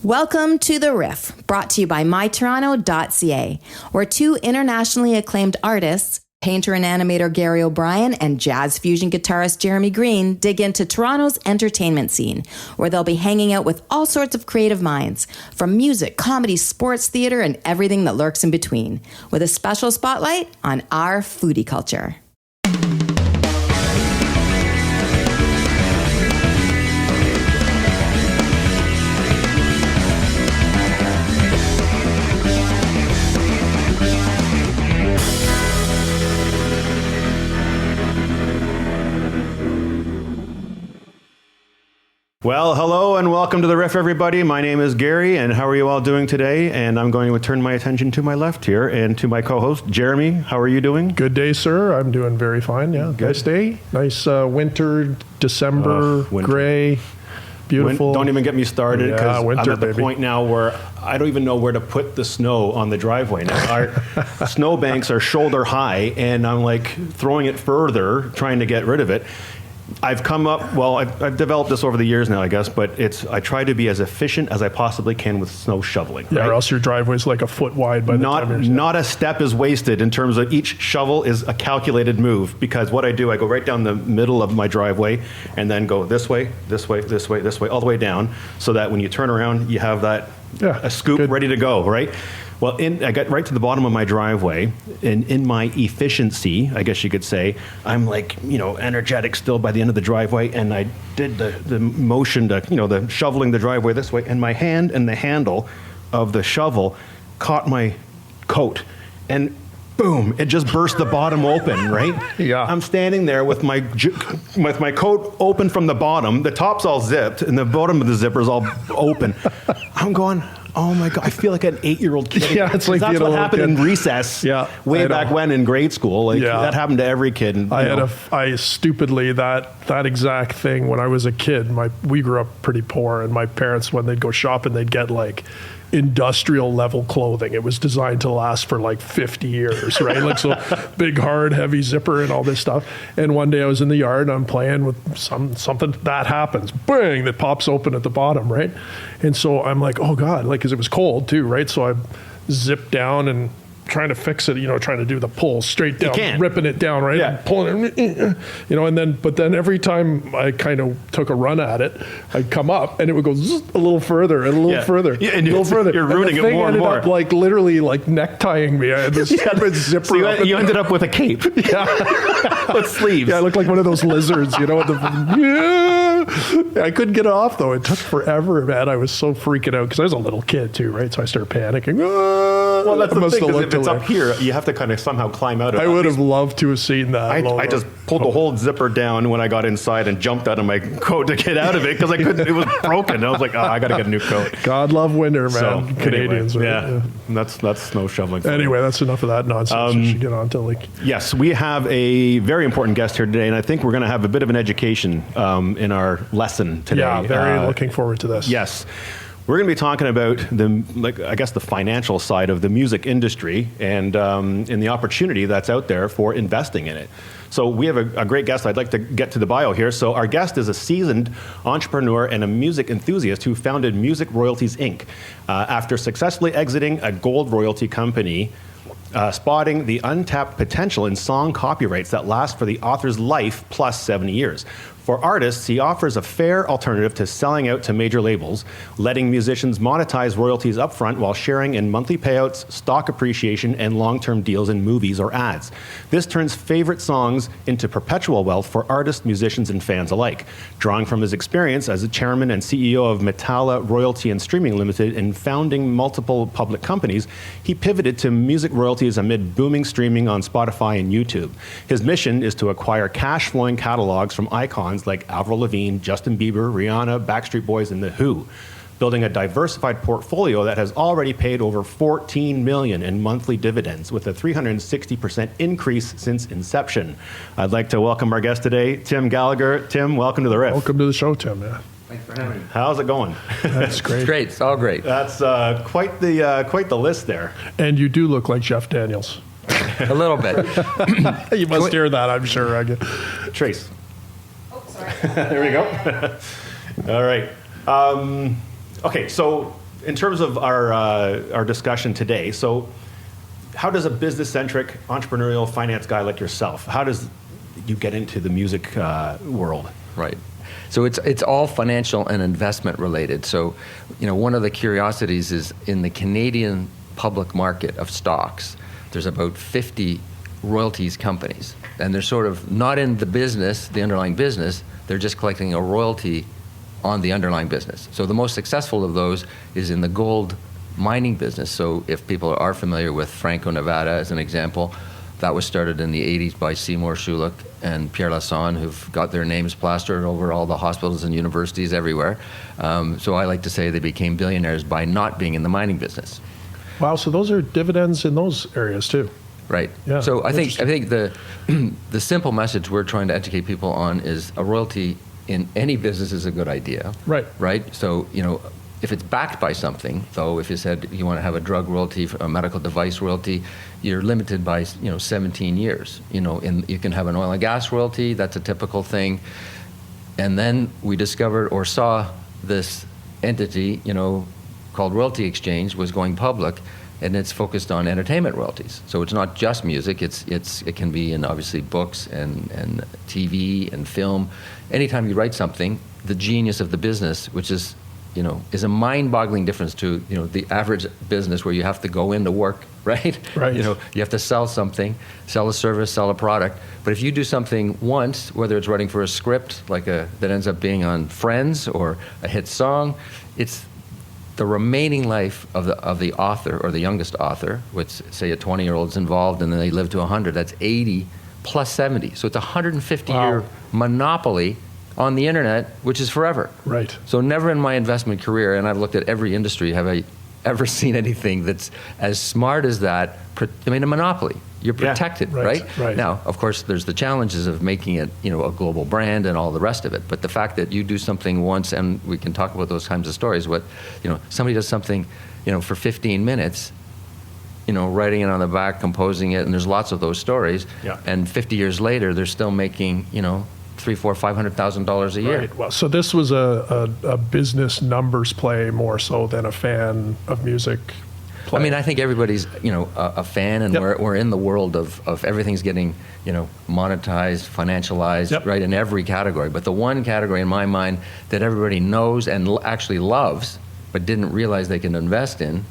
Welcome to The Riff, brought to you by mytoronto.ca, where two internationally acclaimed artists, painter and animator Gary O'Brien and jazz fusion guitarist Jeremy Green, dig into Toronto's entertainment scene, where they'll be hanging out with all sorts of creative minds, from music, comedy, sports, theater, and everything that lurks in between, with a special spotlight on our foodie culture. Well, hello and welcome to The Riff, everybody. My name is Gary, and how are you all doing today? And I'm going to turn my attention to my left here and to my co-host, Jeremy. How are you doing? Good day, sir. I'm doing very fine, yeah. Good. Nice day. Nice winter, December, gray, beautiful. Don't even get me started, because I'm at the point now where I don't even know where to put the snow on the driveway now. Our snow banks are shoulder high, and I'm like throwing it further, trying to get rid of it. I've developed this over the years now, I guess, but I try to be as efficient as I possibly can with snow shoveling. Yeah, right? or else your driveway's like a foot wide by the time you're... Not a step is wasted in terms of each shovel is a calculated move, because what I do, I go right down the middle of my driveway and then go this way, this way, this way, this way, all the way down, so that when you turn around, you have that a scoop ready to go, right? Well, I got right to the bottom of my driveway, and in my efficiency, I guess you could say, I'm like, energetic still by the end of the driveway, and I did the motion to, the shoveling the driveway this way, and my hand and the handle of the shovel caught my coat, and boom, it just burst the bottom open, right? Yeah. I'm standing there with my coat open from the bottom, the top's all zipped, and the bottom of the zipper's all open. I'm going... Oh my God! I feel like an 8-year-old kid. Yeah, it's like that's what happened in recess. Yeah, way back when in grade school. That happened to every kid. And, I stupidly that exact thing when I was a kid. We grew up pretty poor, and my parents, when they'd go shopping, they'd get like industrial level clothing. It was designed to last for like 50 years, right? Like, so big, hard, heavy zipper and all this stuff. And one day I was in the yard and I'm playing with something that happens, bang, that pops open at the bottom, right? And so I'm like, oh God, like, cause it was cold too, right? So I zipped down and trying to fix it, trying to do the pull straight down, ripping it down, right? Yeah. And pulling it, but then every time I kind of took a run at it, I'd come up and it would go a little further and a little further, yeah, and a little further. You're ruining it more and more. Up like literally like necktying me. I had this stupid zipper. So you ended up with a cape. Yeah. With sleeves. Yeah, I looked like one of those lizards, I couldn't get it off though. It took forever, man. I was so freaking out because I was a little kid too, right? So I started panicking. Well, that's the thing, because if it's up here, you have to kind of somehow climb out of it. I would have loved to have seen that. I just pulled the whole zipper down when I got inside and jumped out of my coat to get out of it because I couldn't. It was broken. I was like, I got to get a new coat. God love winter, man. So, Canadians. Anyway, right? Yeah, that's snow shoveling. Anyway, that's enough of that nonsense. We should get on to Yes, we have a very important guest here today, and I think we're going to have a bit of an education in our lesson today. Yeah, very looking forward to this. Yes. We're going to be talking about the financial side of the music industry and the opportunity that's out there for investing in it. So we have a great guest. I'd like to get to the bio here. So our guest is a seasoned entrepreneur and a music enthusiast who founded Music Royalties, Inc. After successfully exiting a gold royalty company, spotting the untapped potential in song copyrights that last for the author's life plus 70 years. For artists, he offers a fair alternative to selling out to major labels, letting musicians monetize royalties upfront while sharing in monthly payouts, stock appreciation, and long-term deals in movies or ads. This turns favorite songs into perpetual wealth for artists, musicians, and fans alike. Drawing from his experience as the chairman and CEO of Metalla Royalty and Streaming Limited and founding multiple public companies, he pivoted to music royalties amid booming streaming on Spotify and YouTube. His mission is to acquire cash-flowing catalogs from icons like Avril Lavigne, Justin Bieber, Rihanna, Backstreet Boys, and The Who, building a diversified portfolio that has already paid over $14 million in monthly dividends, with a 360% increase since inception. I'd like to welcome our guest today, Tim Gallagher. Tim, welcome to The Riff. Welcome to the show, Tim. Yeah. Thanks for having me. How's it going? That's great. It's great. It's all great. That's quite the list there. And you do look like Jeff Daniels. A little bit. You must hear that, I'm sure. Trace. Oh, sorry. There we go. All right. Okay, so in terms of our discussion today, so how does a business-centric, entrepreneurial finance guy like yourself, how does you get into the music world? Right. So it's all financial and investment related. So, one of the curiosities is in the Canadian public market of stocks, there's about 50 royalties companies. And they're sort of not in the business, the underlying business, they're just collecting a royalty on the underlying business. So the most successful of those is in the gold mining business. So if people are familiar with Franco-Nevada as an example, that was started in the 80s by Seymour Schulich and Pierre Lassonde, who've got their names plastered over all the hospitals and universities everywhere. So I like to say they became billionaires by not being in the mining business. Wow, so those are dividends in those areas too. Right. Yeah, so I think the simple message we're trying to educate people on is a royalty in any business is a good idea. Right. Right. So if it's backed by something, though, if you said you want to have a drug royalty, a medical device royalty, you're limited by 17 years. You can have an oil and gas royalty. That's a typical thing. And then we discovered or saw this entity, called Royalty Exchange, was going public, and it's focused on entertainment royalties. So it's not just music. It can be in obviously books and TV and film. Anytime you write something, the genius of the business, which is a mind-boggling difference to the average business where you have to go into work, right? Right. You have to sell something, sell a service, sell a product. But if you do something once, whether it's writing for a script that ends up being on Friends or a hit song, it's the remaining life of the author or the youngest author, which say a 20-year-old's involved and then they live to 100. That's 80 plus 70. So it's a 150-year monopoly on the internet, which is forever. Right. So never in my investment career, and I've looked at every industry, have I ever seen anything that's as smart as that. A monopoly. You're protected, right? Right. Now, of course, there's the challenges of making it, a global brand and all the rest of it. But the fact that you do something once, and we can talk about those kinds of stories, somebody does something, for 15 minutes, writing it on the back, composing it, and there's lots of those stories. Yeah. And 50 years later, they're still making, $300,000, $400,000, $500,000 a year. Right. Well, so this was a business numbers play more so than a fan of music play. I think everybody's, a fan, and we're in the world of everything's getting, monetized, financialized, right, in every category. But the one category in my mind that everybody knows and actually loves, but didn't realize they can invest in,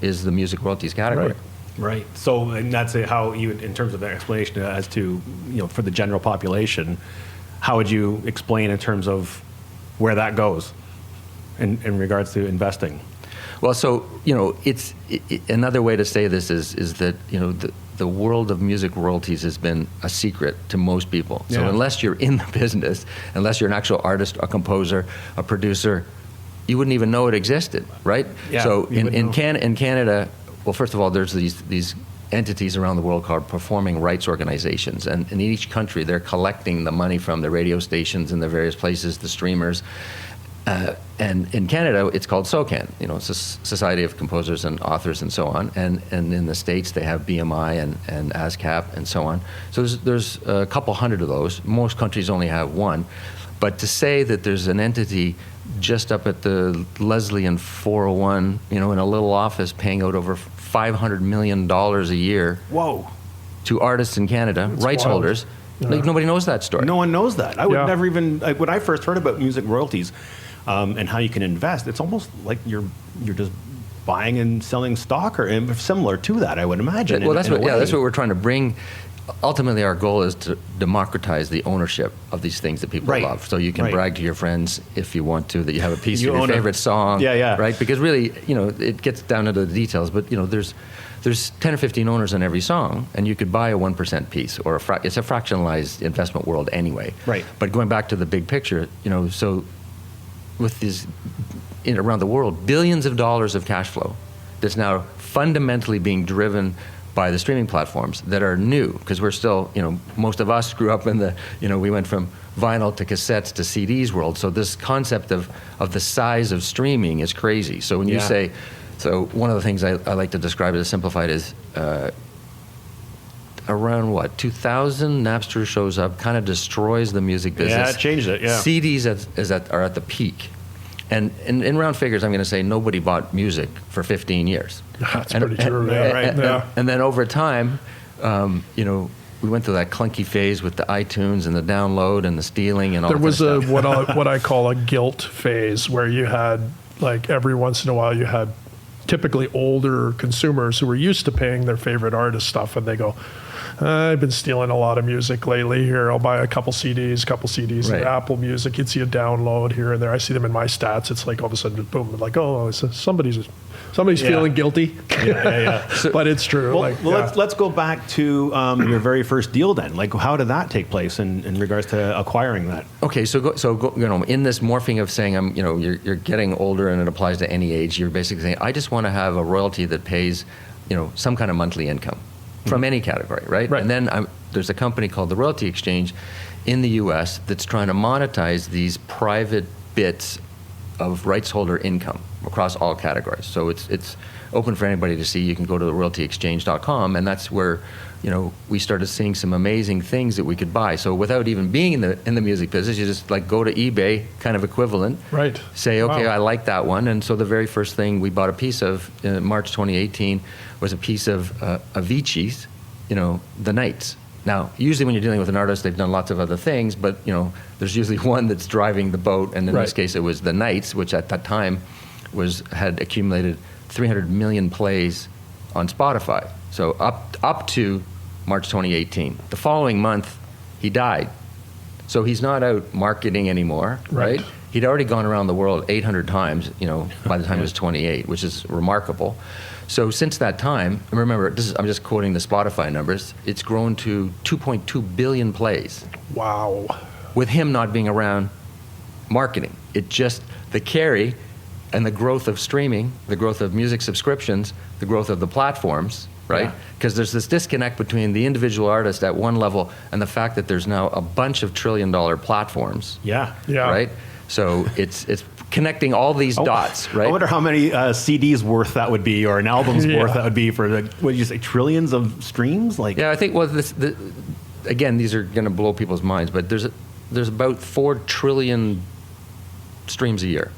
is the music royalties category. Right. So, and that's how you, in terms of the explanation as to, for the general population, how would you explain in terms of where that goes in regards to investing? Well, so, it's another way to say this is that, the world of music royalties has been a secret to most people. So unless you're in the business, unless you're an actual artist, a composer, a producer, you wouldn't even know it existed, right? Yeah, so in Canada, well, first of all, there's these entities around the world called performing rights organizations. And in each country, they're collecting the money from the radio stations in the various places, the streamers. And in Canada, it's called SOCAN. It's a Society of Composers and Authors and so on. And in the States, they have BMI and ASCAP and so on. So there's a couple hundred of those. Most countries only have one. But to say that there's an entity just up at the Leslie and 401, in a little office paying out over $500 million a year to artists in Canada, rights holders, nobody knows that story. No one knows that. I would never even, when I first heard about music royalties and how you can invest, it's almost like you're just buying and selling stock or similar to that, I would imagine. Well, that's what we're trying to bring. Ultimately, our goal is to democratize the ownership of these things that people love. So you can brag to your friends if you want to that you have a piece of your favorite song. Right? Because really, it gets down into the details. But there's 10 or 15 owners on every song, and you could buy a 1% piece, or it's a fractionalized investment world anyway. Right. But going back to the big picture, so with these around the world, billions of dollars of cash flow that's now fundamentally being driven by the streaming platforms that are new, because we're still, most of us grew up in the, we went from vinyl to cassettes to CDs world. So this concept of the size of streaming is crazy. So when you say, so one of the things I like to describe as simplified is around 2000, Napster shows up, kind of destroys the music business. Yeah, it changed it, CDs are at the peak. And in round figures, I'm going to say nobody bought music for 15 years. That's pretty true. And then over time, we went through that clunky phase with the iTunes and the download and the stealing and all. There was stuff. what I call a guilt phase, where you had, like, every once in a while you had typically older consumers who were used to paying their favorite artist stuff, and they go, I've been stealing a lot of music lately. Here, I'll buy a couple CDs Right. in Apple Music. You'd see a download here and there. I see them in my stats. It's like all of a sudden, boom, like, oh, somebody's feeling guilty. But it's true. Well, let's go back to your very first deal then. Like, how did that take place in regards to acquiring that? Okay, so in this morphing of saying you're getting older and it applies to any age, you're basically saying I just want to have a royalty that pays some kind of monthly income from any category, right? And then there's a company called the Royalty Exchange in the U.S. that's trying to monetize these private bits of rights holder income across all categories. So it's open for anybody to see. You can go to the royaltyexchange.com, and that's where we started seeing some amazing things that we could buy. So without even being in the music business, you just like go to eBay, kind of equivalent. Right. Say, okay, Wow. I like that one. And so the very first thing we bought a piece of in March 2018 was a piece of Avicii's, The Nights. Now, usually when you're dealing with an artist, they've done lots of other things, but there's usually one that's driving the boat, and in this case, it was The Nights, which at that time had accumulated 300 million plays on Spotify. So up to March 2018. The following month, he died. So he's not out marketing anymore, right? He'd already gone around the world 800 times, by the time he was 28, which is remarkable. So since that time, and remember, I'm just quoting the Spotify numbers, it's grown to 2.2 billion plays. Wow. With him not being around marketing. The carry and the growth of streaming, the growth of music subscriptions, the growth of the platforms, right? Because there's this disconnect between the individual artist at one level and the fact that there's now a bunch of trillion-dollar platforms. Yeah. Right? So it's connecting all these dots, right? I wonder how many CDs worth that would be, or an album's worth that would be for what did you say, trillions of streams? I think again, these are going to blow people's minds, but there's about 4 trillion streams a year.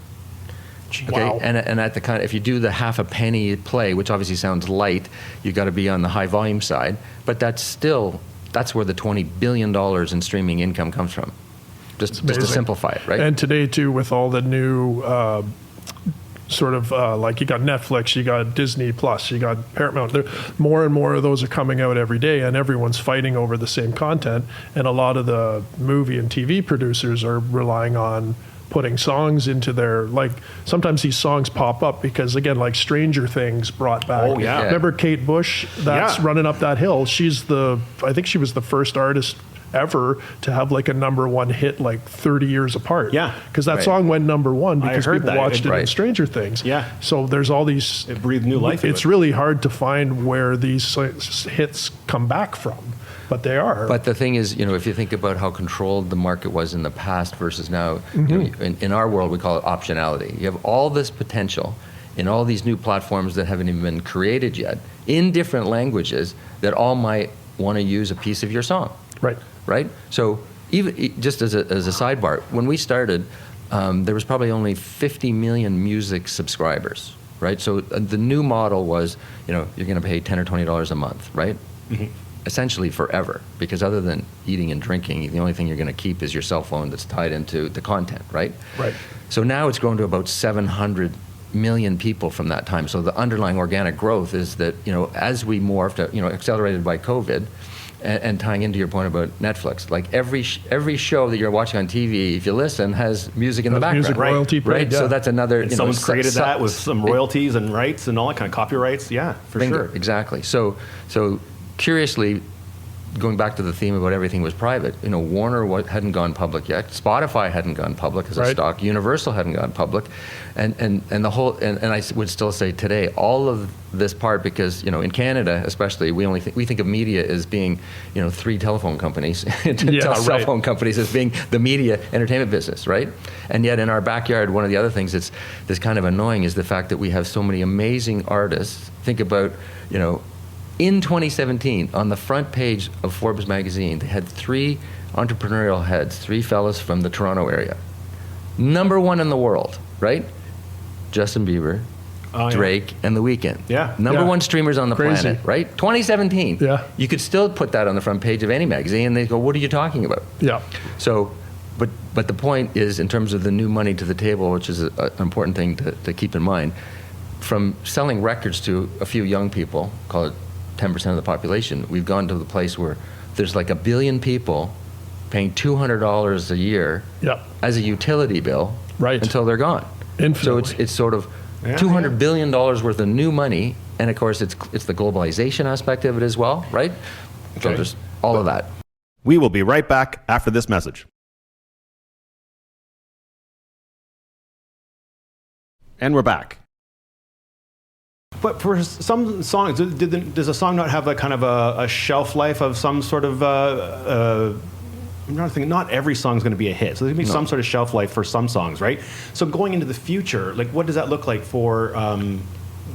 Okay, Wow. and at the if you do the half a penny play, which obviously sounds light, you got to be on the high volume side, but that's where the $20 billion in streaming income comes from. Just to simplify it, right? And today too, with all the new like you got Netflix, you got Disney Plus, you got Paramount. More and more of those are coming out every day, and everyone's fighting over the same content. And a lot of the movie and TV producers are relying on putting songs into their, like, sometimes these songs pop up because, again, like Stranger Things brought back. Oh, yeah. Remember Kate Bush? That's Running Up That Hill. I think she was the first artist ever to have like a #1 hit like 30 years apart. Yeah. Because that song went #1 because heard people that. watched it in Stranger Things. Yeah. So there's all these. It breathed new life into It's it. really hard to find where these hits come back from, but they are. But the thing is, if you think about how controlled the market was in the past versus now, in our world we call it optionality. You have all this potential in all these new platforms that haven't even been created yet, in different languages, that all might want to use a piece of your song. Right? So even just as a sidebar, when we started, there was probably only 50 million music subscribers, right? So the new model was, you're going to pay $10 or $20 a month, right? Mm-hmm. Essentially forever, because other than eating and drinking, the only thing you're going to keep is your cell phone that's tied into the content, right? Right. So now it's grown to about 700 million people from that time. So the underlying organic growth is that, as we morphed, accelerated by COVID, and tying into your point about Netflix, like every show that you're watching on TV, if you listen, has music in the background. Music royalty right? paid, yeah. So that's another. And someone's created that with some royalties and rights and all that kind of copyrights. Yeah, for sure. Exactly. So curiously, going back to the theme about everything was private, Warner hadn't gone public yet. Spotify hadn't gone public as a stock. Universal hadn't gone public. And the whole, and I would still say today, all of this part, because, in Canada especially, we think of media as being, 3 telephone companies, cell phone companies as being the media entertainment business, right? And yet in our backyard, one of the other things that's kind of annoying is the fact that we have so many amazing artists. Think about, in 2017, on the front page of Forbes magazine, they had 3 entrepreneurial heads, 3 fellas from the Toronto area. #1 in the world. right? Justin Bieber, Drake, and The Weeknd. Yeah. Number one streamers on the Crazy. planet, right? 2017. Yeah. You could still put that on the front page of any magazine, and they go, what are you talking about? Yeah. So, but the point is, in terms of the new money to the table, which is an important thing to keep in mind, from selling records to a few young people, call it 10% of the population, we've gone to the place where there's like 1 billion people paying $200 a year Yeah. as a utility bill Right. until they're gone. Infinitely. So it's sort of Yeah, $200 billion worth of new money, and of course it's the globalization aspect of it as well, right? So Okay. there's all of that. We will be right back after this message. And we're back. But for some songs, does a song not have like kind of a shelf life of some sort of? I'm not thinking. Not every song is going to be a hit, so there's going to be some sort of shelf life for some songs, right? So going into the future, like what does that look like for?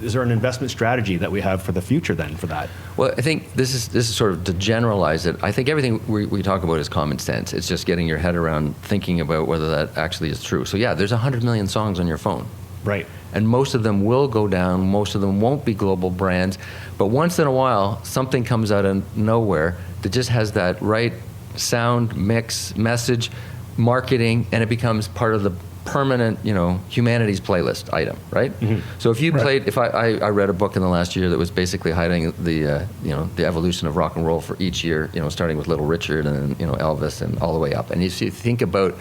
Is there an investment strategy that we have for the future then for that? Well, I think this is sort of to generalize it. I think everything we talk about is common sense. It's just getting your head around thinking about whether that actually is true. So yeah, there's 100 million songs on your phone. Right. And most of them will go down. Most of them won't be global brands. But once in a while, something comes out of nowhere that just has that right sound, mix, message, marketing, and it becomes part of the permanent, humanities playlist item, right? Mm-hmm. So if you played, I read a book in the last year that was basically hiding the evolution of rock and roll for each year, starting with Little Richard and Elvis and all the way up. And if you think about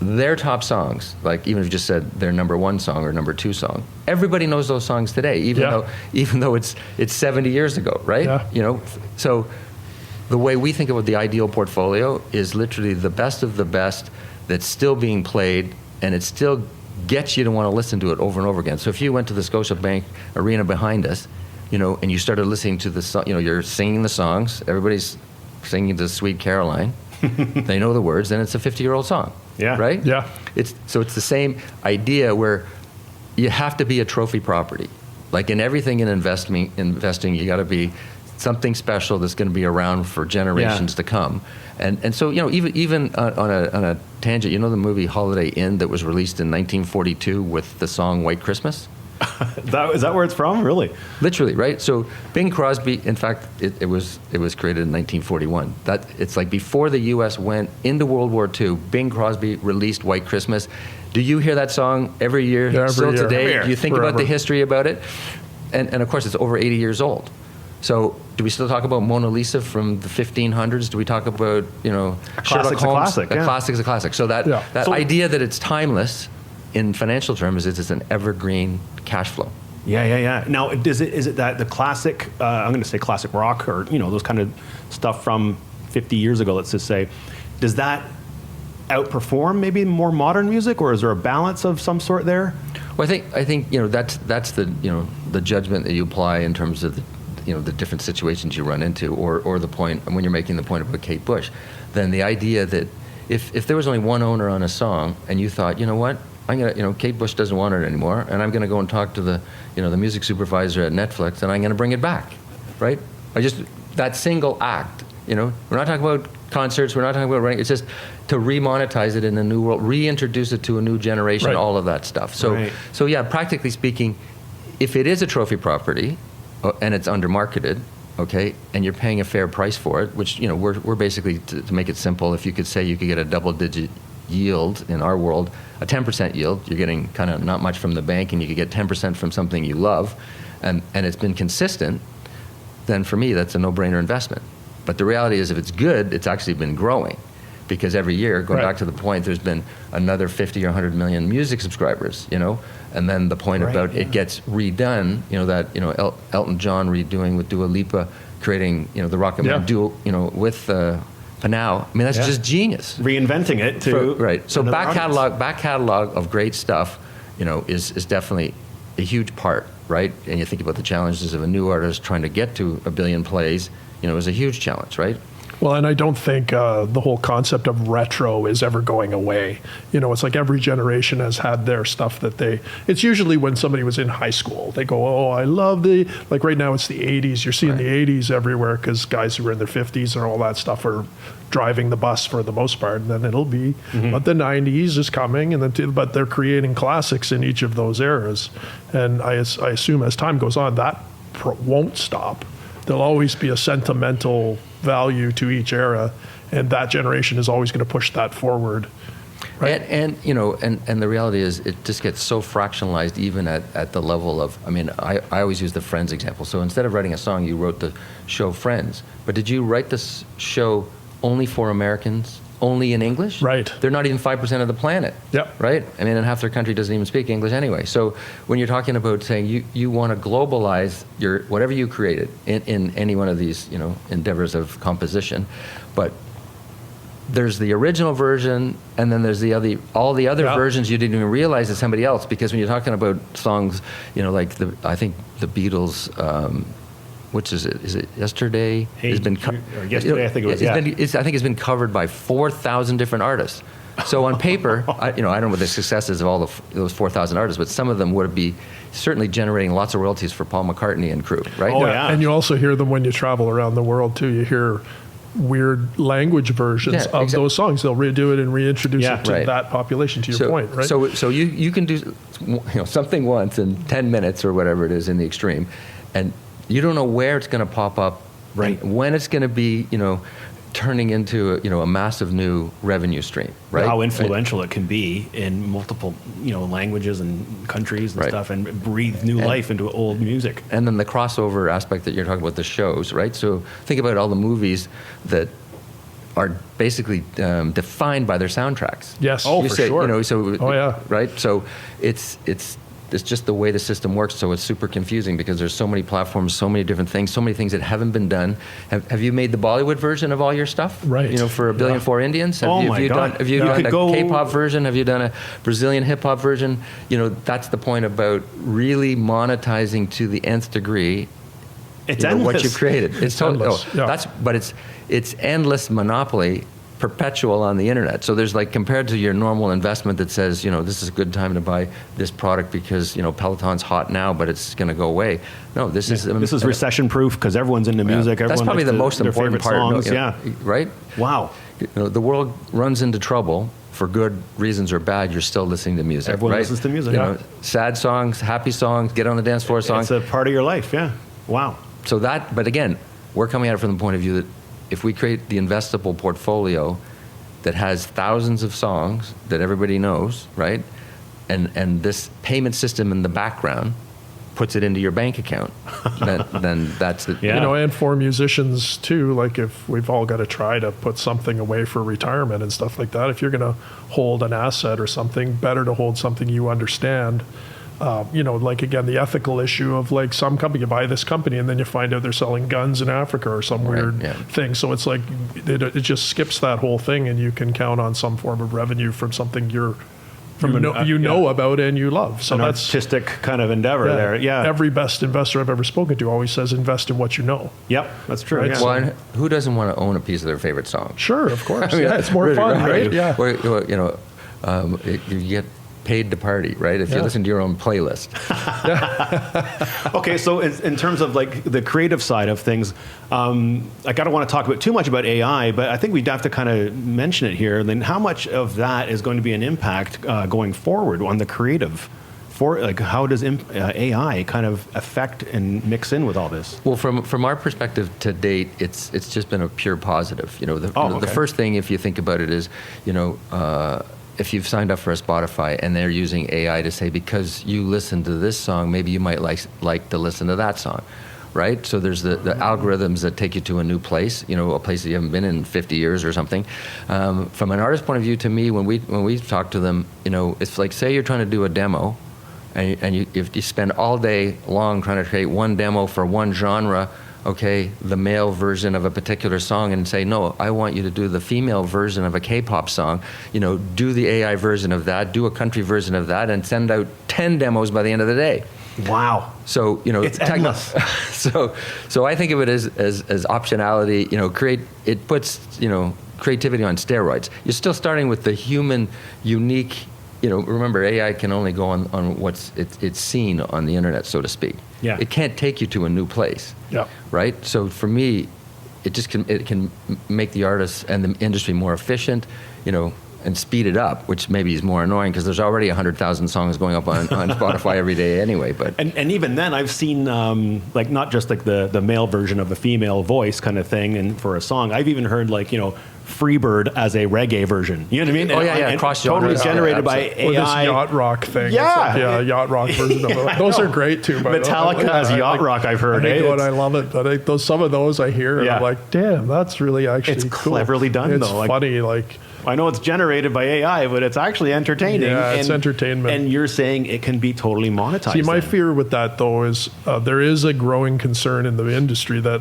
their top songs, like even if you just said their number one song or number two song, everybody knows those songs today, even though it's 70 years ago, right? Yeah. So the way we think about the ideal portfolio is literally the best of the best that's still being played, and it still gets you to want to listen to it over and over again. So if you went to the Scotiabank Arena behind us, and you started listening to the song, you're singing the songs, everybody's singing the Sweet Caroline, they know the words, and it's a 50-year-old song. Yeah. Right? Yeah. It's the same idea where you have to be a trophy property. Like in everything in investing, you got to be something special that's going to be around for generations to come. And so, even on a tangent, the movie Holiday Inn that was released in 1942 with the song White Christmas? Is that where it's from? Really? Literally, right? So Bing Crosby, in fact, it was created in 1941. It's like before the U.S. went into World War II, Bing Crosby released White Christmas. Do you hear that song every year, still today? Do you think about the history about it? And of course, it's over 80 years old. So do we still talk about Mona Lisa from the 1500s? Do we talk about, Sherlock Holmes? Classic, A classic is a classic. So that idea that it's timeless in financial terms is it's an evergreen cash flow. Yeah. Now, is it that the classic, I'm going to say classic rock or, those kind of stuff from 50 years ago, let's just say, does that outperform maybe more modern music, or is there a balance of some sort there? Well, I think that's the judgment that you apply in terms of the different situations you run into, or the point when you're making the point about Kate Bush. Then the idea that if there was only one owner on a song and you thought, what, I'm gonna, Kate Bush doesn't want it anymore, and I'm gonna go and talk to the music supervisor at Netflix, and I'm gonna bring it back, right? That single act, we're not talking about concerts, we're not talking about it's just to remonetize it in a new world, reintroduce it to a new generation, all of that stuff. So yeah, practically speaking, if it is a trophy property and it's undermarketed, okay, and you're paying a fair price for it, which we're basically to make it simple, if you could say you could get a double-digit yield in our world, a 10% yield, you're getting kind of not much from the bank, and you could get 10% from something you love, and it's been consistent, then for me that's a no-brainer investment. But the reality is, if it's good, it's actually been growing, because every year, going back to the point, there's been another 50 or 100 million music subscribers, and then the point about it gets redone, Elton John redoing with Dua Lipa, creating the Rocket Man duo, with Panau. I mean, that's just genius. Reinventing it to So back catalog of great stuff, is definitely a huge part, right? And you think about the challenges of a new artist trying to get to 1 billion plays, it was a huge challenge, right? Well, and I don't think the whole concept of retro is ever going away. It's like every generation has had their stuff that it's usually when somebody was in high school, they go, oh, I love like right now it's the 80s. You're seeing the 80s everywhere because guys who are in their 50s and all that stuff are driving the bus for the most part. And then it'll be, but the 90s is coming, and then but they're creating classics in each of those eras. And I assume as time goes on, that won't stop. There'll always be a sentimental value to each era, and that generation is always going to push that forward. Right? And the reality is it just gets so fractionalized even at the level of, I always use the Friends example. So instead of writing a song, you wrote the show Friends. But did you write this show only for Americans, only in English? Right. They're not even 5% of the planet. Yep. Right? And half their country doesn't even speak English anyway. So when you're talking about saying you want to globalize your whatever you created in any one of these, endeavors of composition, but there's the original version, and then there's all the other versions you didn't even realize is somebody else. Because when you're talking about songs, like I think the Beatles, which is it? Is it Yesterday? Yesterday, I think it was. I think it's been covered by 4,000 different artists. So on paper, I don't know what the success is of all those 4,000 artists, but some of them would be certainly generating lots of royalties for Paul McCartney and crew, right? Oh, yeah. And you also hear them when you travel around the world too. You hear weird language versions of those songs. They'll redo it and reintroduce it to that population, to your point, right? So you can do something once in 10 minutes or whatever it is in the extreme, and you don't know where it's going to pop up, right? When it's going to be, turning into a massive new revenue stream, right? How influential it can be in multiple languages and countries and stuff, and breathe new life into old music. And then the crossover aspect that you're talking about, the shows, right? So think about all the movies that are basically defined by their soundtracks. Yes. Oh, for sure. Right. So it's just the way the system works. So it's super confusing because there's so many platforms, so many different things, so many things that haven't been done. Have you made the Bollywood version of all your stuff? Right. For $1 Billion for Indians? Have my God. Have you done a K-pop version? Have you done a Brazilian hip-hop version? That's the point about really monetizing to the nth degree. It's endless. What you've created. It's totally endless. But it's endless monopoly, perpetual on the internet. So there's compared to your normal investment that says, this is a good time to buy this product because, Peloton's hot now, but it's going to go away. No, this is recession proof because everyone's into music. That's probably the most important part. Songs, right? Wow. The world runs into trouble for good reasons or bad. You're still listening to music. Everyone listens to music. Sad songs, happy songs, get on the dance floor songs. It's a part of your life. Yeah. Wow. But again, we're coming at it from the point of view that if we create the investable portfolio that has thousands of songs that everybody knows, right? And this payment system in the background puts it into your bank account, then that's the... and for musicians too, if we've all got to try to put something away for retirement and stuff like that, if you're going to hold an asset or something, better to hold something you understand. Again, the ethical issue of some company, you buy this company and then you find out they're selling guns in Africa or some weird thing. So it's it just skips that whole thing, and you can count on some form of revenue from something you know about and you love. So that's artistic kind of endeavor there. Yeah. Every best investor I've ever spoken to always says invest in what you know. Yep, that's true. Right? Yeah. Well, and who doesn't want to own a piece of their favorite song? Sure, of course. It's more fun, right? Yeah. You get paid to party, right? If you listen to your own playlist. Okay, so in terms of the creative side of things, I don't want to talk too much about AI, but I think we'd have to kind of mention it here. Then how much of that is going to be an impact going forward on the creative? How does AI kind of affect and mix in with all this? Well, from our perspective to date, it's just been a pure positive. The first thing, if you think about it, is if you've signed up for a Spotify and they're using AI to say, because you listen to this song, maybe you might like to listen to that song, right? So there's the algorithms that take you to a new place, a place that you haven't been in 50 years or something. From an artist point of view, to me, when we talk to them, it's like, say you're trying to do a demo, and if you spend all day long trying to create one demo for one genre, okay, the male version of a particular song, and say, no, I want you to do the female version of a K-pop song, do the AI version of that, do a country version of that, and send out 10 demos by the end of the day. Wow. So, it's endless. So I think of it as optionality. It puts, creativity on steroids. You're still starting with the human, unique. Remember, AI can only go on what's it's seen on the internet, so to speak. Yeah. It can't take you to a new place. Yeah. Right. So for me, it can make the artists and the industry more efficient, and speed it up, which maybe is more annoying because there's already 100,000 songs going up on Spotify every day anyway. But and even then, I've seen not just like the male version of a female voice kind of thing, and for a song, I've even heard Freebird as a reggae version. You know what I mean? Oh, yeah, cross-genre. Totally generated by AI. Or this yacht rock thing. Yeah. Yacht rock version of it. Those are great too. Metallica as yacht rock, I've heard. I love it. But some of those I hear, and I'm like, damn, that's really actually it's cool. cleverly done, it's though. Funny, I know it's generated by AI, but it's actually entertaining. Yeah, it's entertainment. And you're saying it can be totally monetized. See, my fear with that, though, is there is a growing concern in the industry that,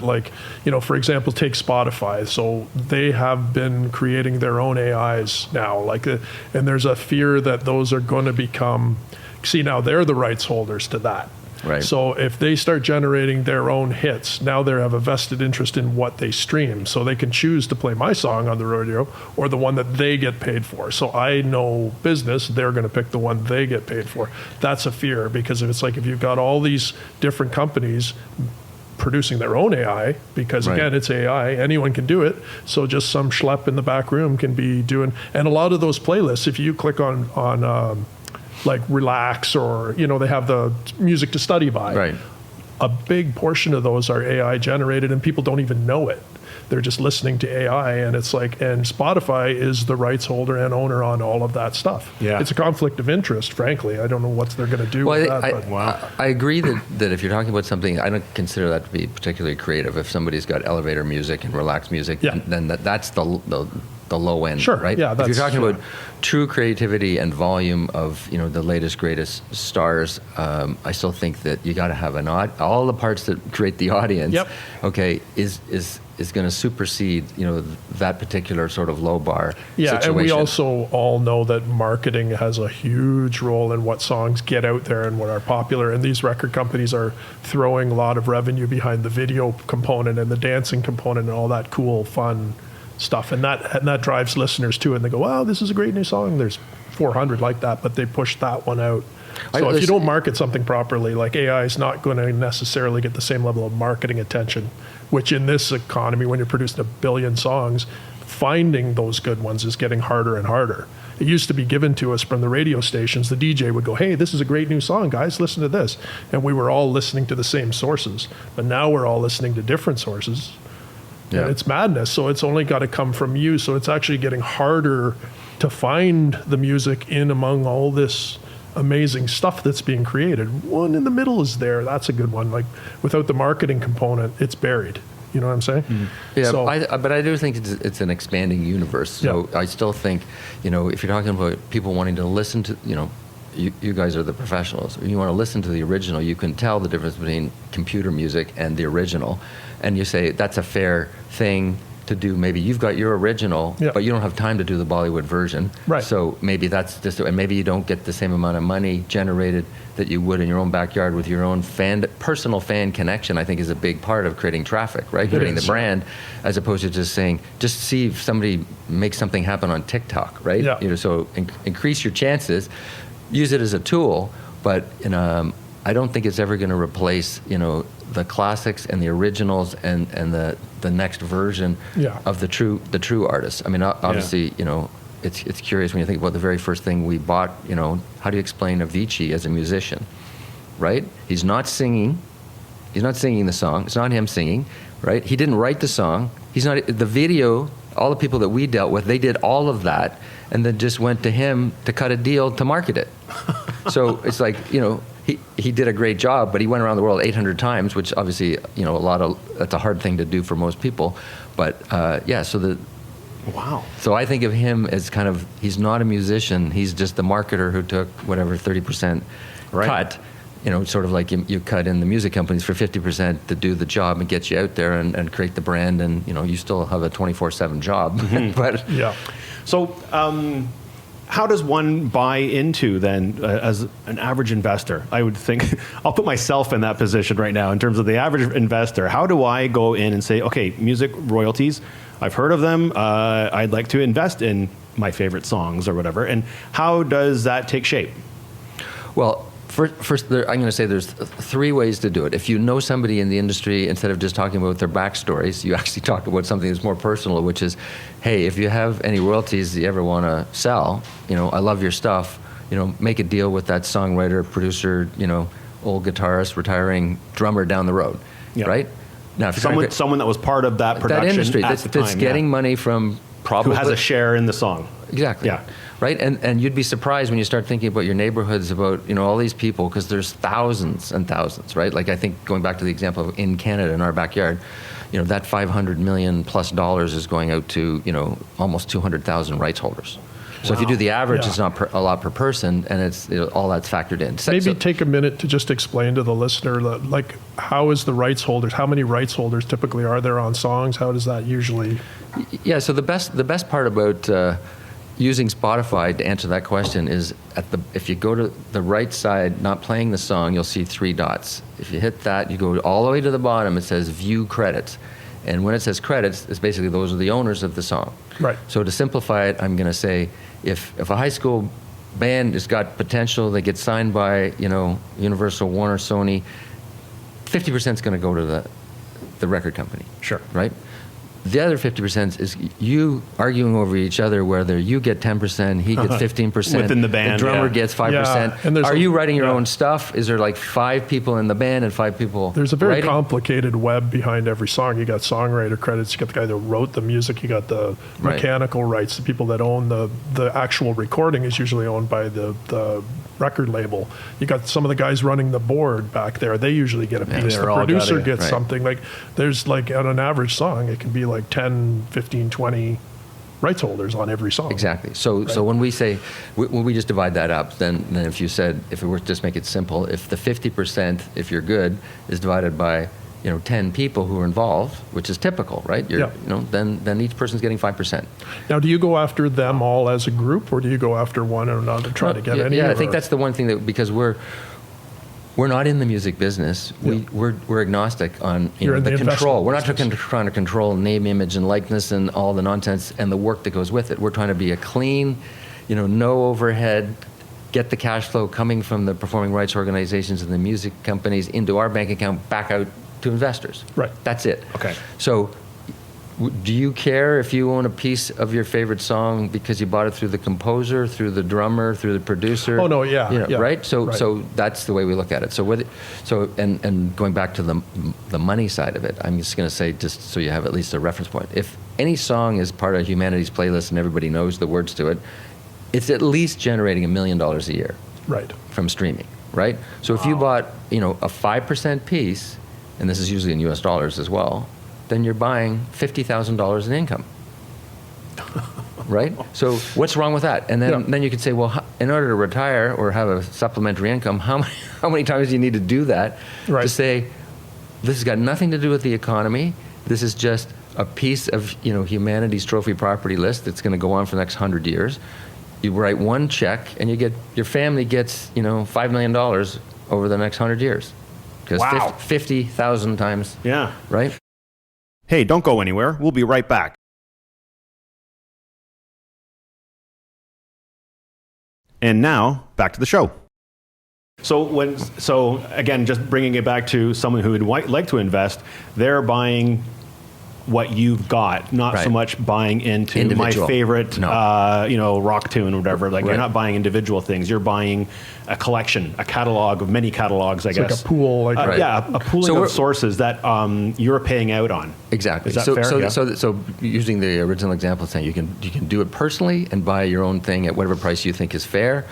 for example, take Spotify. So they have been creating their own AIs now, and there's a fear that those are going to become. See, now they're the rights holders to that. Right. So if they start generating their own hits, now they have a vested interest in what they stream. So they can choose to play my song on the radio or the one that they get paid for. So I know business, they're going to pick the one they get paid for. That's a fear, because if you've got all these different companies producing their own AI, because again, it's AI, anyone can do it. So just some schlep in the back room can be doing, and a lot of those playlists, if you click on Relax, or they have the music to study by. Right. A big portion of those are AI generated, and people don't even know it. They're just listening to AI, and and Spotify is the rights holder and owner on all of that stuff. Yeah. It's a conflict of interest, frankly. I don't know what they're going to do with that. I agree that if you're talking about something, I don't consider that to be particularly creative. If somebody's got elevator music and relaxed music, then that's the low end, sure, right? Yeah, if you're talking about true creativity and volume of the latest greatest stars, I still think that you got to have all the parts that create the audience. Yep. Okay, is going to supersede that particular sort of low bar. Yeah, situation. and we also all know that marketing has a huge role in what songs get out there and what are popular. And these record companies are throwing a lot of revenue behind the video component and the dancing component and all that cool, fun stuff, and that drives listeners too, and they go, wow, this is a great new song. There's 400 like that, but they push that one out. So if you don't market something properly, AI is not going to necessarily get the same level of marketing attention, which in this economy, when you're producing 1 billion songs, finding those good ones is getting harder and harder. It used to be given to us from the radio stations. The DJ would go, hey, this is a great new song, guys, listen to this. And we were all listening to the same sources. But now we're all listening to different sources. Yeah. And it's madness, so it's only got to come from you. So it's actually getting harder to find the music in among all this amazing stuff that's being created. One in the middle is there. That's a good one. Without the marketing component, it's buried. You know what I'm saying? Mm. Yeah, but I do think it's an expanding universe. So I still think, if you're talking about people wanting to listen to, you guys are the professionals. When you want to listen to the original, you can tell the difference between computer music and the original. And you say, that's a fair thing to do. Maybe you've got your original, but you don't have time to do the Bollywood version. Right. So maybe that's just, and maybe you don't get the same amount of money generated that you would in your own backyard with your own personal fan connection. I think is a big part of creating traffic, right? Creating the brand, as opposed to just saying, just see if somebody makes something happen on TikTok, right? Yeah. So increase your chances, use it as a tool, but I don't think it's ever going to replace, the classics and the originals and the next version of the true artists. I mean, obviously, it's curious when you think about the very first thing we bought. How do you explain Avicii as a musician, right? He's not singing the song. It's not him singing, right? He didn't write the song. He's not the video. All the people that we dealt with, they did all of that, and then just went to him to cut a deal to market it. So it's like, he did a great job, but he went around the world 800 times, which obviously, that's a hard thing to do for most people. But wow. So I think of him as kind of, he's not a musician. He's just the marketer who took whatever 30% cut. Sort of like you cut in the music companies for 50% to do the job and get you out there and create the brand, and you still have a 24/7 job. But So how does one buy into then as an average investor? I would think I'll put myself in that position right now in terms of the average investor. How do I go in and say, okay, music royalties, I've heard of them. I'd like to invest in my favorite songs or whatever. And how does that take shape? Well, first, I'm going to say there's three ways to do it. If you know somebody in the industry, instead of just talking about their backstories, you actually talk about something that's more personal, which is, hey, if you have any royalties that you ever want to sell, I love your stuff, make a deal with that songwriter, producer, old guitarist, retiring drummer down the road, right? Now, if someone that was part of that production that industry at that's, the time, that's getting money from probably who has a share in the song. Exactly. Yeah. Right? And you'd be surprised when you start thinking about your neighborhoods, about, all these people, because there's thousands and thousands, right? Like, I think going back to the example of in Canada, in our backyard, that $500 million plus is going out to, almost 200,000 rights holders. So if you do the average, it's not a lot per person, and it's all that's factored in. Maybe take a minute to just explain to the listener, like, how is the rights holders? How many rights holders typically are there on songs? How does that usually? Yeah. So the best part about using Spotify to answer that question is if you go to the right side, not playing the song, you'll see three dots. If you hit that, you go all the way to the bottom. It says View Credits. And when it says credits, it's basically those are the owners of the song. Right. So to simplify it, I'm going to say if a high school band has got potential, they get signed by Universal, Warner, Sony, 50% is going to go to the record company. Sure. Right. The other 50% is you arguing over each other, whether you get 10%, he gets 15%. Within the band, the drummer gets 5%. Yeah, and are you writing your own stuff? Is there like 5 people in the band and 5 people There's a very writing? complicated web behind every song. You got songwriter credits, you got the guy that wrote the music, you got the mechanical rights, the people that own the actual recording is usually owned by the record label. You got some of the guys running the board back there, they usually get a piece. The producer gets something. Like, there's like, on an average song, it can be like 10, 15, 20 rights holders on every song. Exactly. So when we say, when we just divide that up, then if you said, if it were to just make it simple, if the 50%, if you're good, is divided by 10 people who are involved, which is typical, right? Then each person's getting 5%. Now, do you go after them all as a group, or do you go after one or another, try to get any? Yeah, I think that's the one thing that, because we're not in the music business. We're agnostic on the control. We're not trying to control name, image, and likeness and all the nonsense and the work that goes with it. We're trying to be a clean, no overhead, get the cash flow coming from the performing rights organizations and the music companies into our bank account, back out to investors. Right. That's it. Okay. So do you care if you own a piece of your favorite song because you bought it through the composer, through the drummer, through the producer? Oh no, yeah. Right. So that's the way we look at it. So and going back to the money side of it, I'm just going to say, just so you have at least a reference point. If any song is part of humanity's playlist and everybody knows the words to it, it's at least generating $1 million a year. Right. From streaming. Right. So if you bought a 5% piece, and this is usually in US dollars as well, then you're buying $50,000 in income. Right? So what's wrong with that? And then you could say, well, in order to retire or have a supplementary income, how many times do you need to do that to say, this has got nothing to do with the economy, this is just a piece of humanity's trophy property list that's going to go on for the next 100 years. You write one check and your family gets $5 million over the next 100 years. Because 50,000 times. Yeah. Right? Hey, don't go anywhere. We'll be right back. And now, back to the show. So again, just bringing it back to someone who would like to invest, they're buying what you've got, not so much buying into individual. My favorite, rock tune or whatever. Like, you're not buying individual things. You're buying a collection, a catalog of many catalogs, I guess. Like a pool. A pooling of sources that you're paying out on. Exactly. Is that fair? So using the original example, saying you can do it personally and buy your own thing at whatever price you think is fair.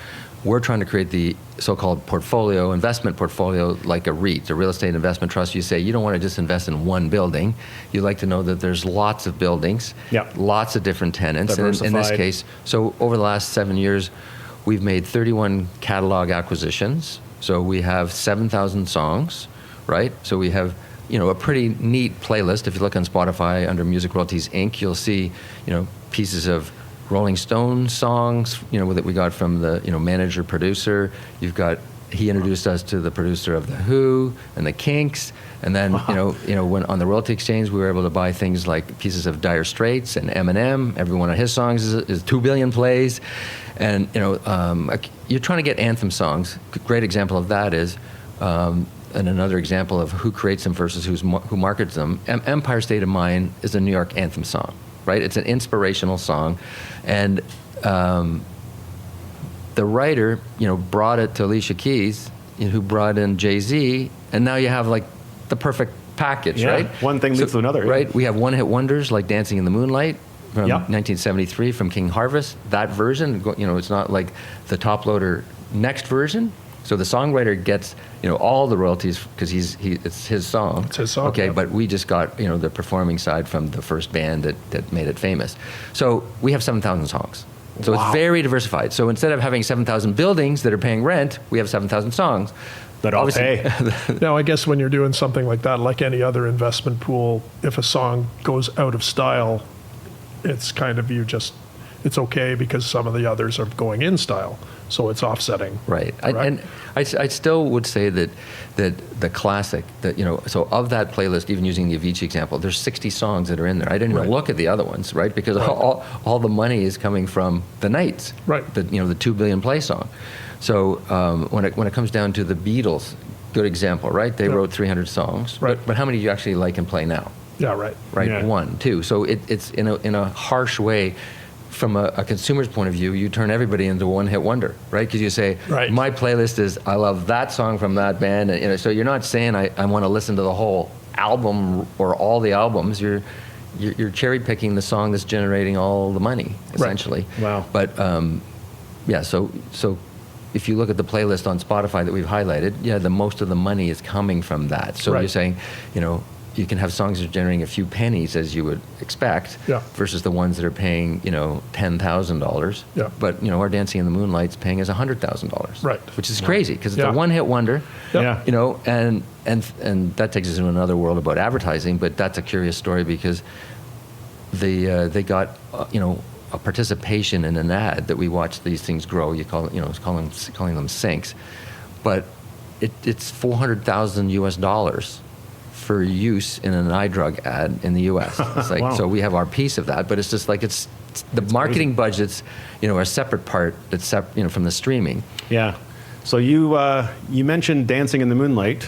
We're trying to create the so-called investment portfolio, like a REIT, a real estate investment trust. You say you don't want to just invest in one building. You like to know that there's lots of buildings, lots of different tenants. And in this case, so over the last 7 years, we've made 31 catalog acquisitions. So we have 7,000 songs, right? So we have a pretty neat playlist. If you look on Spotify under Music Royalties Inc., you'll see pieces of Rolling Stone songs, that we got from the, manager producer. You've got, he introduced us to the producer of The Who and the Kinks. And then, when on the royalty exchange, we were able to buy things like pieces of Dire Straits and Eminem. Every one of his songs is 2 billion plays. And, you're trying to get anthem songs. Great example of that is, and another example of who creates them versus who markets them. Empire State of Mind is a New York anthem song, right? It's an inspirational song. And the writer, brought it to Alicia Keys, who brought in Jay-Z, and now you have like the perfect package, right? One thing leads to another. Right? We have one-hit wonders like Dancing in the Moonlight from Yep. 1973 from King Harvest. That version, it's not like the Top Loader next version. So the songwriter gets, all the royalties because it's his song. It's his song. Okay, Yeah. but we just got, the performing side from the first band that made it famous. So we have 7,000 songs. So Wow. it's very diversified. So instead of having 7,000 buildings that are paying rent, we have 7,000 songs. That all pay. Now, I guess when you're doing something like that, like any other investment pool, if a song goes out of style, it's kind of it's okay because some of the others are going in style. So it's offsetting. Right. Correct? I still would say that the classic, so of that playlist, even using the Avicii example, there's 60 songs that are in there. I didn't even Right. look at the other ones, right? Because all the money is coming from the Knights. Right. The 2 billion play song. So when it comes down to the Beatles, good example, right? They Yeah. wrote 300 songs. Right. But how many do you actually like and play now? Yeah, right. Right. Yeah. 1, 2. So it's in a harsh way. From a consumer's point of view, you turn everybody into a one-hit wonder, right? Because you say, Right. my playlist is, I love that song from that band. And, so you're not saying I want to listen to the whole album or all the albums. You're cherry picking the song that's generating all the money, essentially. Wow. But so if you look at the playlist on Spotify that we've highlighted, the most of the money is coming from that. So Right. you're saying, you can have songs that are generating a few pennies, as you would expect, Yeah. versus the ones that are paying, $10,000. Yeah. But, our Dancing in the Moonlight's paying us $100,000. Right. Which is crazy, because it's Yeah. a one-hit wonder. Yeah. And that takes us into another world about advertising, but that's a curious story because they got, a participation in an ad that we watch these things grow. You call it, calling them sinks. But it's $400,000 US for use in an eye drug ad in the U.S. It's like, Wow. So we have our piece of that, but it's just like it's the marketing budgets, are a separate part that's from the streaming. Yeah. So you mentioned Dancing in the Moonlight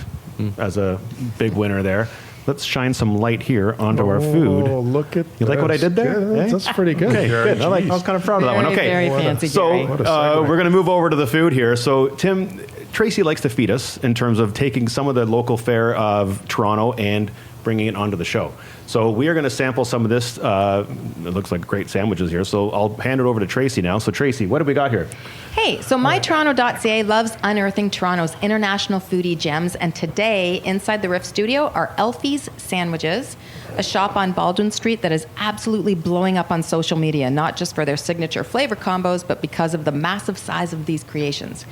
as a big winner there. Let's shine some light here onto our food. Oh, look at You like what I did there? Yeah, Eh? that's pretty good. Okay, Gary. good. I was kind of proud of that one. Okay. Very fancy, So Gary. What a segue. we're going to move over to the food here. So Tim, Tracy likes to feed us in terms of taking some of the local fare of Toronto and bringing it onto the show. So we are going to sample some of this. It looks like great sandwiches here. So I'll hand it over to Tracy now. So Tracy, what do we got here? Hey, so mytoronto.ca loves unearthing Toronto's international foodie gems, and today, inside the Riff studio, are Elfie's Sandwiches, a shop on Baldwin Street that is absolutely blowing up on social media, not just for their signature flavor combos, but because of the massive size of these creations.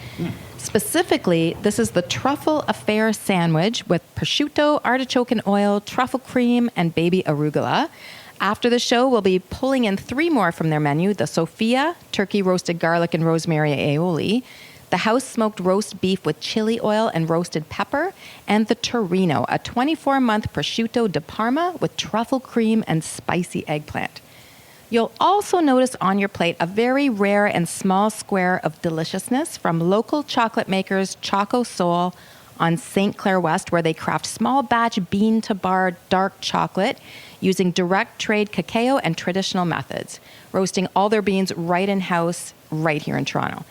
Specifically, this is the Truffle Affair sandwich with prosciutto, artichoke and oil, truffle cream, and baby arugula. After the show, we'll be pulling in 3 more from their menu: the Sophia, turkey roasted garlic and rosemary aioli, the house smoked roast beef with chili oil and roasted pepper, and the Torino, a 24-month prosciutto di Parma with truffle cream and spicy eggplant. You'll also notice on your plate a very rare and small square of deliciousness from local chocolate makers Choco Soul on St. Clair West, where they craft small batch bean to bar dark chocolate using direct trade cacao and traditional methods, roasting all their beans right in-house, right here in Toronto.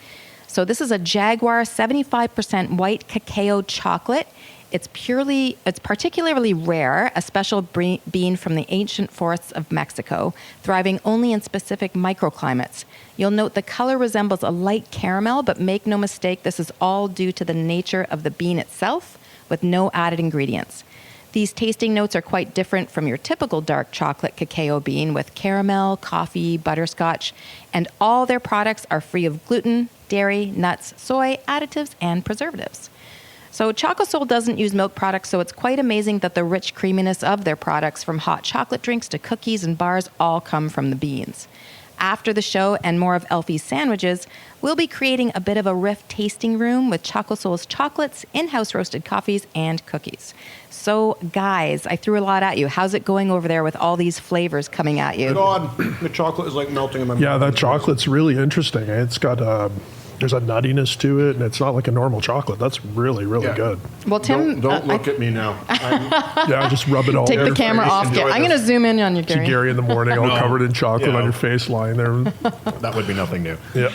So this is a Jaguar 75% white cacao chocolate. It's particularly rare, a special bean from the ancient forests of Mexico, thriving only in specific microclimates. You'll note the color resembles a light caramel, but make no mistake, this is all due to the nature of the bean itself, with no added ingredients. These tasting notes are quite different from your typical dark chocolate cacao bean with caramel, coffee, butterscotch, and all their products are free of gluten, dairy, nuts, soy, additives, and preservatives. So Choco Soul doesn't use milk products, so it's quite amazing that the rich creaminess of their products, from hot chocolate drinks to cookies and bars, all come from the beans. after the show and more of Elfie's sandwiches, we'll be creating a bit of a Riff tasting room with Choco Soul's chocolates, in-house roasted coffees, and cookies. So, guys, I threw a lot at you. How's it going over there with all these flavors coming at you? God, the chocolate is like melting in my mouth. Yeah, that chocolate's really interesting. It's got there's a nuttiness to it, and it's not like a normal chocolate. That's really, really good. Well, Tim, don't look at me now. Yeah, just rub it all take over the camera face. off. I'm going to zoom in on you, See Gary. Gary in the morning, all covered in chocolate on your face, lying there. That would be nothing new. Yeah,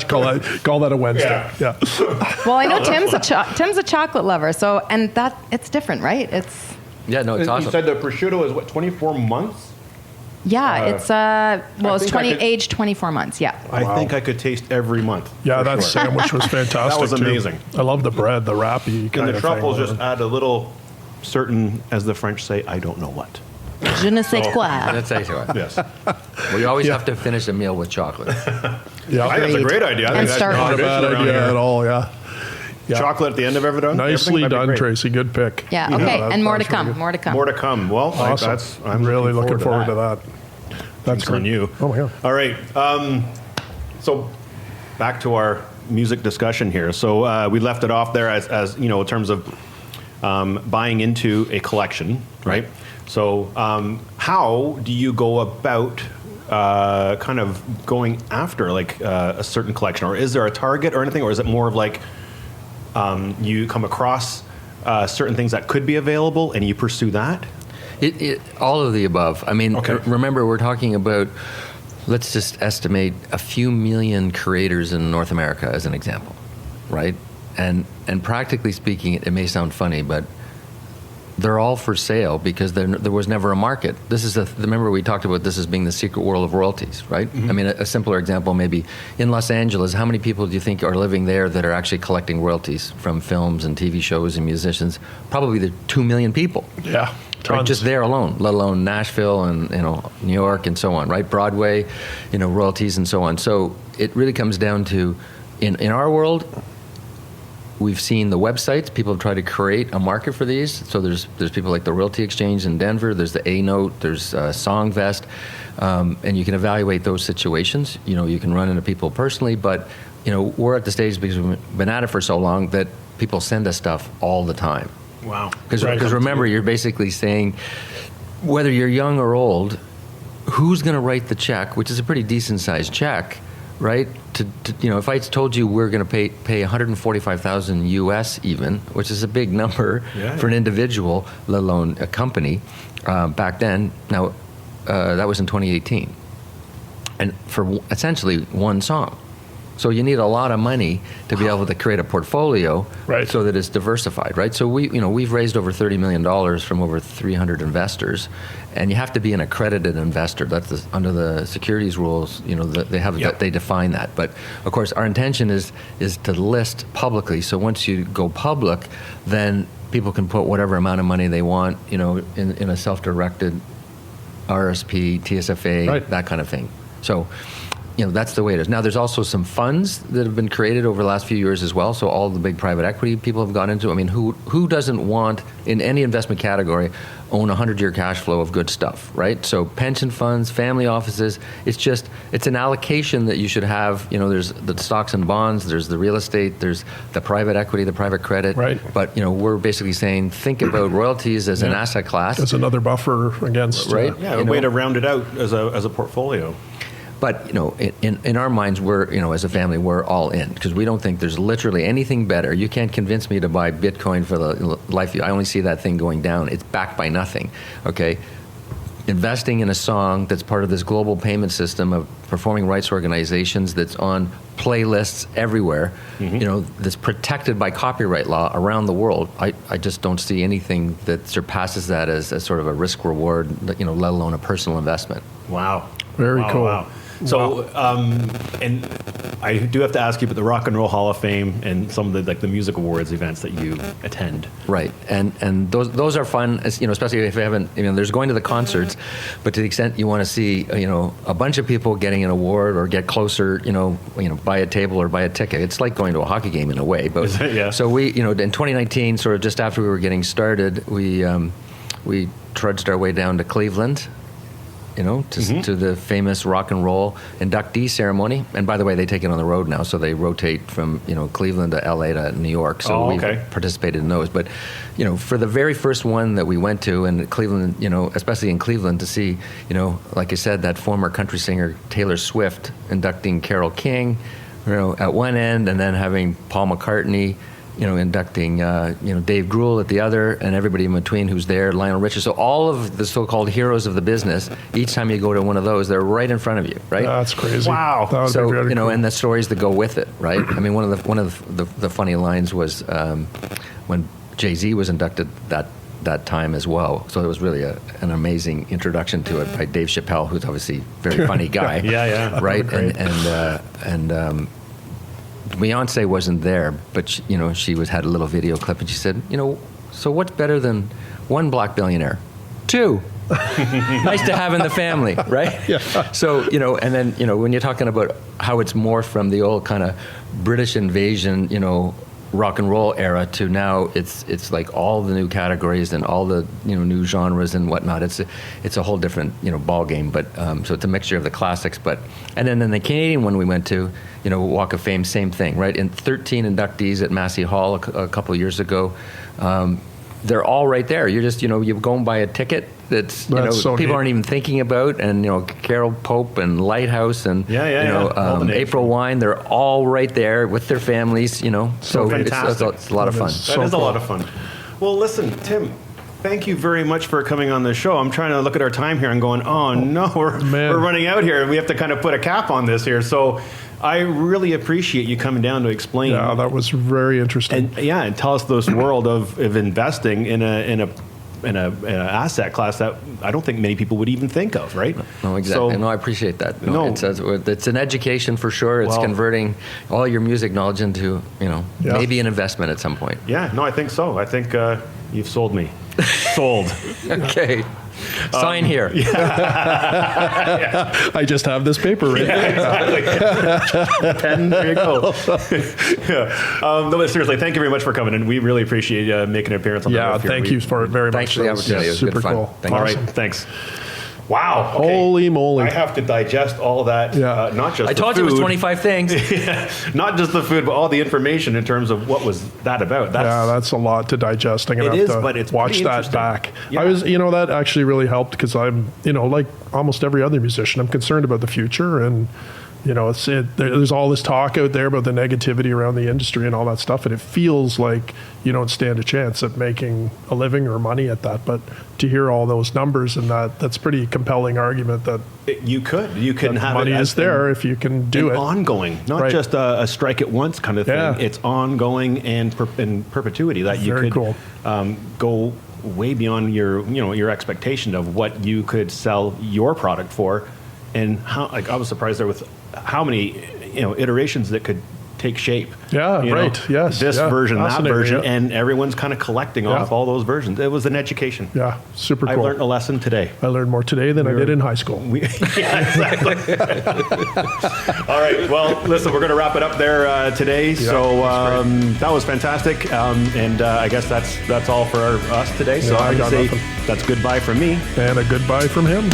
call that a Wednesday. Yeah. Well, I know Tim's a chocolate lover, so and that it's different, right? It's Yeah, no, it's awesome. You said the prosciutto is what, 24 months? it's aged 24 months. Yeah. I think I could taste every month. Yeah, for that sure. sandwich was fantastic. That was too. amazing. I love the bread, the wrappy kind And the of truffles thing. just add a little certain, as the French say, I don't know what. Je ne sais quoi. That's actually what. Yes. Well, you always have to finish a meal with chocolate. Yeah, I think that's a great idea. I And think that's start- not not a bad idea at all. Yeah. Chocolate at the end of everything. Nicely That'd be done, great. Tracy. Good pick. Yeah. Okay. that- And more to that's really come. good. More to come. More to come. Well, Awesome. I'm really looking forward to that. That's That's on great. you. Oh my God. All right. So back to our music discussion here. So we left it off there as you know, in terms of buying into a collection, right? So how do you go about kind of going after like a certain collection, or is there a target or anything, or is it more of like you come across certain things that could be available and you pursue that? All of the above. I mean, Okay. remember, we're talking about, let's just estimate a few million creators in North America as an example, right? And practically speaking, it may sound funny, but they're all for sale because there was never a market. This is remember we talked about this as being the secret world of royalties, right? Mm-hmm. I mean, a simpler example maybe in Los Angeles, how many people do you think are living there that are actually collecting royalties from films and TV shows and musicians? Probably the 2 million people. Yeah. Right, Tons. just there alone, let alone Nashville and New York and so on, right? Broadway, royalties and so on. So it really comes down to, in our world, we've seen the websites. People have tried to create a market for these. So there's people like the Royalty Exchange in Denver. There's the A Note. There's Songvest, and you can evaluate those situations. You can run into people personally, but we're at the stage because we've been at it for so long that people send us stuff all the time. Wow. Because remember, you're basically saying, whether you're young or old, who's going to write the check, which is a pretty decent sized check, right? To if I told you we're going to pay 145,000 US even, which is a big number for an individual, let alone a company, back then. Now, that was in 2018, and for essentially one song. So you need a lot of money to be able to create a portfolio, Right. so that it's diversified, right? So we've raised over $30 million from over 300 investors, and you have to be an accredited investor. That's under the securities rules. They define that. But of course, our intention is to list publicly. So once you go public, then people can put whatever amount of money they want, in a self-directed RSP, TSFA, Right. that kind of thing. So. That's the way it is. Now, there's also some funds that have been created over the last few years as well. So all the big private equity people have gone into. I mean, who doesn't want, in any investment category, own a 100-year cash flow of good stuff, right? So pension funds, family offices, it's an allocation that you should have. There's the stocks and bonds, there's the real estate, there's the private equity, the private credit. Right. But, we're basically saying, think about royalties as an asset class. It's another buffer against. Right. Yeah, a way to round it out as a portfolio. But in our minds, we're as a family, we're all in because we don't think there's literally anything better. You can't convince me to buy Bitcoin for the life of you. I only see that thing going down. It's backed by nothing. Okay, investing in a song that's part of this global payment system of performing rights organizations that's on playlists everywhere. That's protected by copyright law around the world. I just don't see anything that surpasses that as sort of a risk reward. Let alone a personal investment. Wow. Very cool. Wow. So, and I do have to ask you about the Rock and Roll Hall of Fame and some of the music awards events that you attend. Right, and those are fun, especially if you haven't. There's going to the concerts, but to the extent you want to see, a bunch of people getting an award or get closer, buy a table or buy a ticket. It's like going to a hockey game in a way. But Yeah. So we, in 2019, sort of just after we were getting started, we trudged our way down to Cleveland. to the famous rock and roll inductee ceremony. And by the way, they take it on the road now, so they rotate from Cleveland to LA to New York. So we participated in those. But for the very first one that we went to in Cleveland, especially in Cleveland, to see like I said, that former country singer Taylor Swift inducting Carole King, at one end, and then having Paul McCartney, inducting, Dave Grohl at the other, and everybody in between who's there, Lionel Richie. So all of the so-called heroes of the business, each time you go to one of those, they're right in front of you, right? That's crazy. Wow. That would So, be really cool. and the stories that go with it, right? I mean, one of the funny lines was when Jay-Z was inducted that time as well. So it was really an amazing introduction to it by Dave Chappelle, who's obviously a very funny guy. Yeah. Right? And Beyonce wasn't there, but she had a little video clip, and she said, so what's better than one black billionaire? Two. Nice to have in the family, right? Yeah. So, and then, when you're talking about how it's morphed from the old kind of British invasion, rock and roll era to now it's like all the new categories and all the new genres and whatnot. It's a whole different ball game. But so it's a mixture of the classics. But and then in the Canadian one we went to, Walk of Fame, same thing, right? And 13 inductees at Massey Hall a couple of years ago. They're all right there. You're just you go and buy a ticket. That's so people neat. aren't even thinking about, and Carol Pope and Lighthouse and All the names. April Wine. They're all right there with their families. So fantastic. it's a lot of fun. So That is a cool. lot of fun. Well, listen, Tim, thank you very much for coming on the show. I'm trying to look at our time here and going, oh no, we're running out here, and we have to kind of put a cap on this here. So I really appreciate you coming down to explain. Yeah, that was very interesting. And tell us this world of investing in an asset class that I don't think many people would even think of, right? No, exactly. So, I appreciate that. No. It's an education for sure. It's Well- converting all your music knowledge into, maybe an investment at some point. yeah, no, I think so. I think you've sold me. Sold. Okay. Sign here. I just have this paper right Exactly. Pen, there you go. No, but seriously, thank you very much for coming in. We really appreciate making an appearance on the Yeah, Riff here. thank you for it very much. Thanks for the opportunity. It was Super good fun. cool. Thank All you. right, Awesome. thanks. Wow. Okay. Holy moly. I have to digest all that, Yeah. not just I the told you it was food. 25 things. Not just the food, but all the information in terms of what was that about. That's a lot to digest. I'm gonna It have is, to but it's watch pretty that interesting. back. Yeah. I was, that actually really helped because I'm, like almost every other musician, I'm concerned about the future, and there's all this talk out there about the negativity around the industry and all that stuff, and it feels like you don't stand a chance at making a living or money at that. But to hear all those numbers and that's pretty compelling argument that You can have money it is there if you can do it. ongoing, not Right. just a strike at once kind of thing. Yeah. It's ongoing and in perpetuity that you Very could cool. go way beyond your expectation of what you could sell your product for, and how. Like I was surprised there with how many iterations that could take shape. Yeah, right. Yes, This yeah. version, that Fascinating, version, yeah. and everyone's kind of collecting off all those versions. It was an education. Yeah, super I cool. learned a lesson today. I learned more today than I did in high school. Yeah, exactly. All right. Well, listen, we're going to wrap it up there today. So that was fantastic, and I guess that's all for us today. So Yeah, I I'm got going to say nothing. that's goodbye from me. And a goodbye from him.